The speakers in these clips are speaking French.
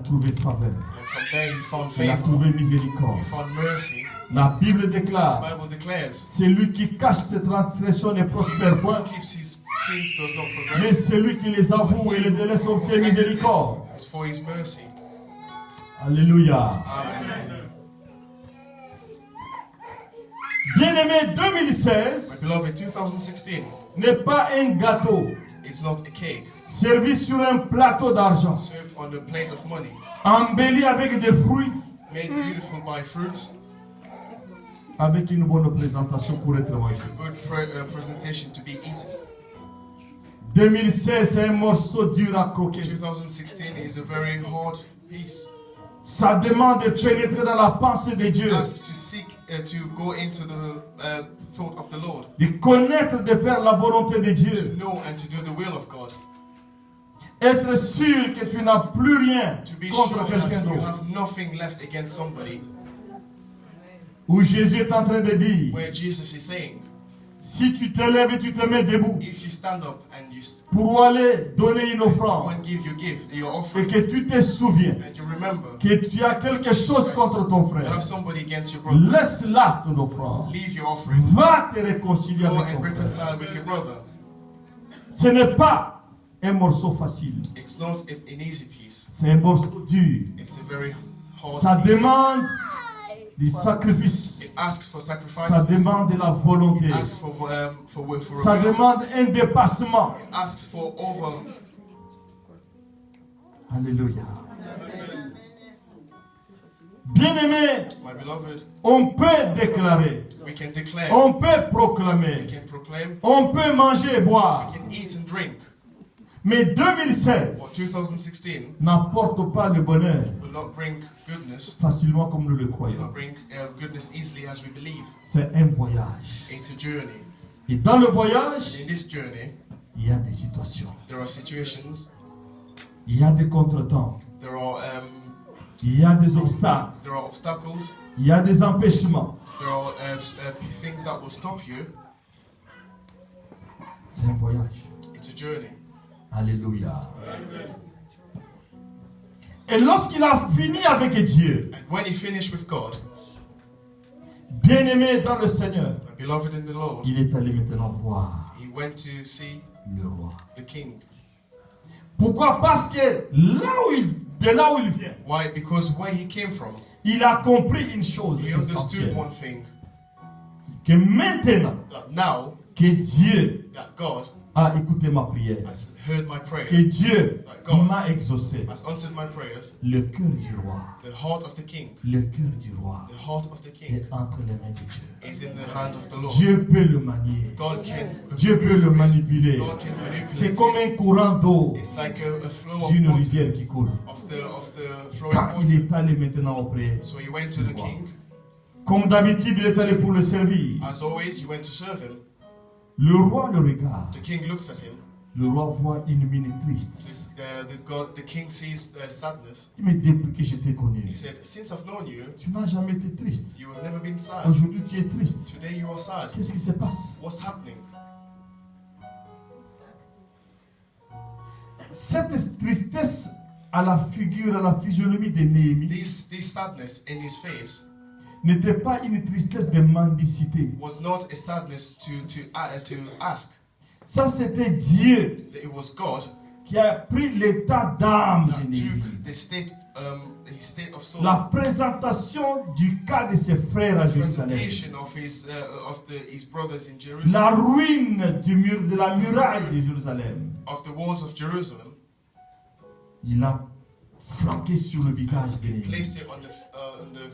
trouvé faveur. And from there he found Il a favor. trouvé miséricorde. He found mercy. La Bible The déclare, Bible declares, celui qui cache ses transgressions ne prospère point, who keeps his sins does not mais progress. celui qui les avoue et les délaisse obtient miséricorde. It's for his mercy. Alléluia. Amen. Bien-aimé, My 2016 beloved, 2016, n'est pas un gâteau it's not a cake servi sur un plateau d'argent, served on a plate of money, embelli avec des fruits, made beautiful by fruits, avec une bonne présentation pour être mangé. good presentation to be eaten. 2016, c'est un morceau dur à croquer. 2016 is a very hard piece. Ça demande de pénétrer dans la pensée de Dieu, Asked to seek, to go into the thought of the Lord, de connaître, de faire la volonté de to Dieu. know and to do the will of God, Être sûr que tu n'as plus rien to be contre sure quelqu'un that you d'autre. have nothing left against somebody. Où Jésus est en train de dire, Where Jesus is saying, si tu te lèves et tu te mets debout if you stand up and you pour aller donner une go offrande and give your et offering, que tu te souviens and you remember que tu as quelque chose contre ton you frère, have somebody against your brother, laisse là ton offrande. leave your offering, Va te réconcilier go avec and ton frère. reconcile with your brother. Ce n'est pas un morceau facile, It's not an easy piece. c'est un morceau dur. It's a very Ça hard piece. demande du sacrifice, It asks for ça sacrifices. demande de la volonté, It asks for ça a will. demande un dépassement. It asks for over. Alléluia. Bien-aimé, My beloved, on peut déclarer, we can declare, on peut we proclamer, can proclaim, on peut manger et boire. we can eat and drink. Mais But 2016 2016 n'apporte pas le bonheur will not bring goodness. facilement comme nous le Will croyons. not bring goodness easily as we believe. C'est un voyage. It's a journey. Et dans le voyage, In this journey, il y a des situations, there are situations, il y a des contretemps, there are il y a des obstacles, obstacles, il y a des empêchements. there are things that will stop you. C'est un voyage. It's a journey. Alléluia. Et lorsqu'il a fini avec Dieu, And when you finish with God, bien-aimé dans le Seigneur, my beloved in the Lord, il est allé maintenant voir he went to see le roi. the king. Pourquoi? Parce que de là où il vient, Why? Because where he came from, il a compris une chose he understood essentielle. one thing, Que maintenant that now que Dieu that God a écouté ma prière, has heard my que prayer, Dieu God m'a exaucé, has answered my prayers, le cœur du roi, the heart of the king, le cœur du roi the heart of the king est entre les mains de Dieu. is in the hand of the Lord. Dieu peut le manier, God can Dieu peut le manipuler. God can C'est manipulate comme it. un courant d'eau It's like a flow of d'une water, rivière qui coule. of the Quand flowing il water. est allé maintenant auprès, So he went to the king. comme d'habitude, il est allé pour le servir. As always, he went to serve him. Le roi le regarde. The king looks at him. Le roi voit une mine triste. The king sees sadness. Mais depuis que je t'ai connu, He said, since I've known you, tu n'as jamais été triste. you have never been sad. Aujourd'hui, tu es triste. Today you are sad. Qu'est-ce qui se passe? What's happening? Cette tristesse à la figure, à la physionomie de Néhémie This sadness in his face n'était pas une tristesse de mendicité. was not a sadness to ask. Ça, c'était Dieu It was God qui a pris l'état d'âme that de Néhémie. took his state of soul, La présentation du cas de ses frères à Jérusalem. presentation of his brothers in Jerusalem, La ruine du mur, de la muraille de Jérusalem. of the walls of Jerusalem. Il a flanqué sur le visage de He Néhémie. placed it on the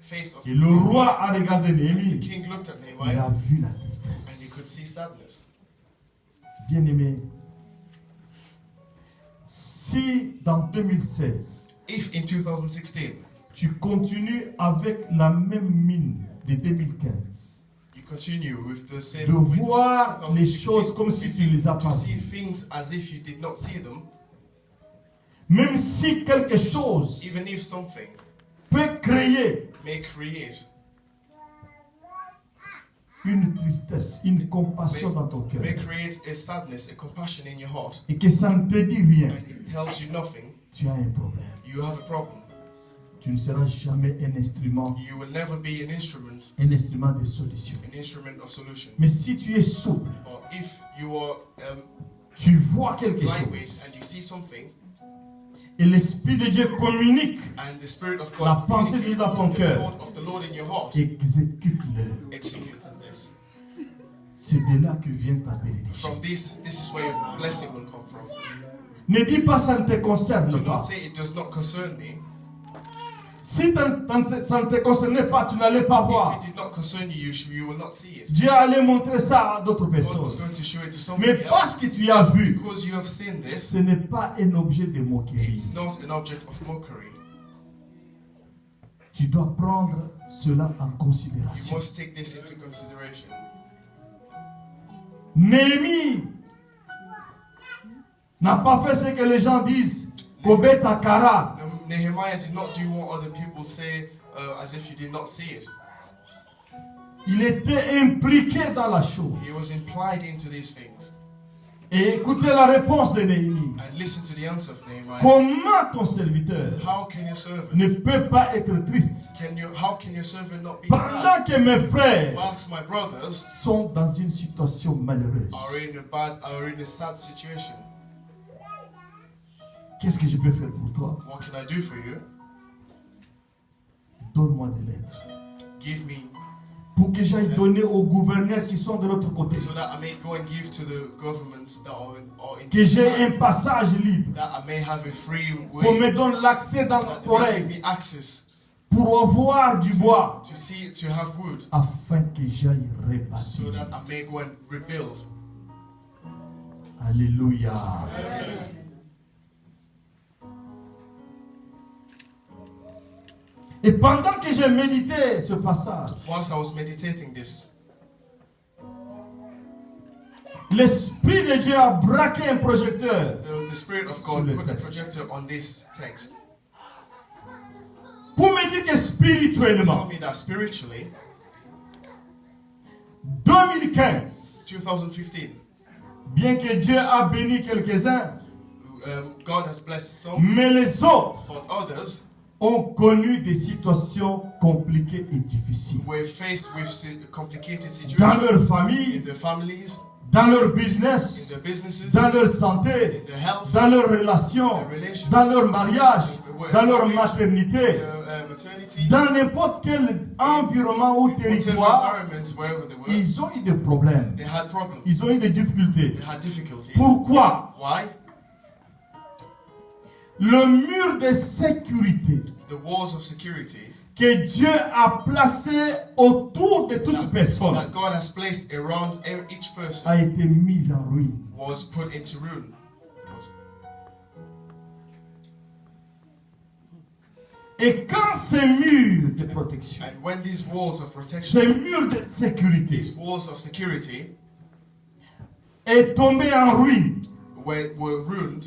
face of Et le roi a regardé The Néhémie. king looked at Il a Nehemiah vu la and he tristesse. could see sadness. Bien-aimé, si dans 2016, If in 2016 tu continues avec la même mine de 2015, you continue with the same de with voir les 2016, choses comme si tu ne les as to pas see vues, things as if you did not see them, même si quelque chose even if something peut créer may create une tristesse, une compassion dans ton cœur, a sadness, a compassion in your heart, et que ça ne te dit rien, and it tells you nothing, tu as un problème. you have a problem. Tu ne seras jamais un instrument You will never be an instrument de solution. of solution. Mais si tu es souple, Or if you are tu vois quelque chose lightweight and you see something, et l'Esprit de Dieu communique, and the Spirit of La God pensée de Dieu dans ton the cœur. thought of the Lord in your heart, exécute-le. execute this. C'est de là que vient ta bénédiction. From this is where your blessing will come from. Ne dis pas ça ne te concerne Do not pas. say it does not concern me. Si ça ne te concernait pas, tu n'allais pas voir. If it did not concern you, you will not see it. Dieu allait montrer ça à d'autres God personnes. was going to show it to Mais somebody parce else. que tu as vu, Because you have seen this, ce n'est pas un objet de moquerie. it's not an object of mockery. Tu dois prendre cela en You considération. must take this into consideration. Néhémie n'a pas fait ce que les gens disent. Kobe Takara. Nehemiah did not do what other people say as if he did not see it. Il était impliqué dans la chose. He was implied into these things. Et écoutez la réponse de Néhémie. And listen to the answer of Nehemiah. Comment ton serviteur How can your servant ne peut pas être triste how can your servant not be sad pendant que mes frères whilst my brothers sont dans une situation malheureuse? are in a sad situation? Qu'est-ce que je peux faire pour toi? What can I do for you? Donne-moi des lettres. Give me Pour que j'aille donner aux gouverneurs qui sont de l'autre côté. so that I may go and give to the governments that are in Que j'ai un side, passage libre. that I may have a free Qu'on way, me donne l'accès dans la that they forêt give me access pour avoir du bois. to have wood, Afin que j'aille so rebâtir. that I may go and rebuild. Alléluia. Et pendant que j'ai médité ce passage, Whilst I was meditating this, l'Esprit de Dieu a braqué un projecteur the Spirit of Sur God le put a texte. projector on this text. pour me dire que spirituellement, Tell me that spiritually, 2015, 2015, bien que Dieu a béni quelques-uns, God has blessed some, mais les autres but others ont connu des situations compliquées et difficiles. were faced with complicated Dans situations leur in famille, their families, dans leur in business, their businesses, dans leur in santé, their health, dans leurs relations, their relations, dans leur mariage, dans leur maternité, their maternity, dans n'importe quel environnement ou whatever territoire, environment, wherever they were, ils ont eu des problèmes. they had problems, Ils ont eu des difficultés. they had difficulties. Pourquoi? Why? Le mur de sécurité The walls of security que Dieu a placé autour de toute personne that God has placed around each person a été mis en ruine. was put into ruin. Et quand ces murs de protection, And when these walls of protection, ces murs de sécurité these walls of security est tombé en ruine, were ruined,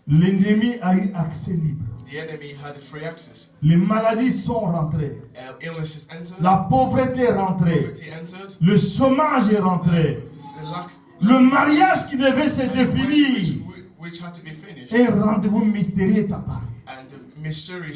l'ennemi a eu accès libre. the enemy had a free access. Les maladies sont rentrées. Illnesses entered, La pauvreté est rentrée. poverty entered, Le chômage est rentré. lack, Le mariage qui devait se définir, which had to be finished, un rendez-vous mystérieux est apparu. and the mysterious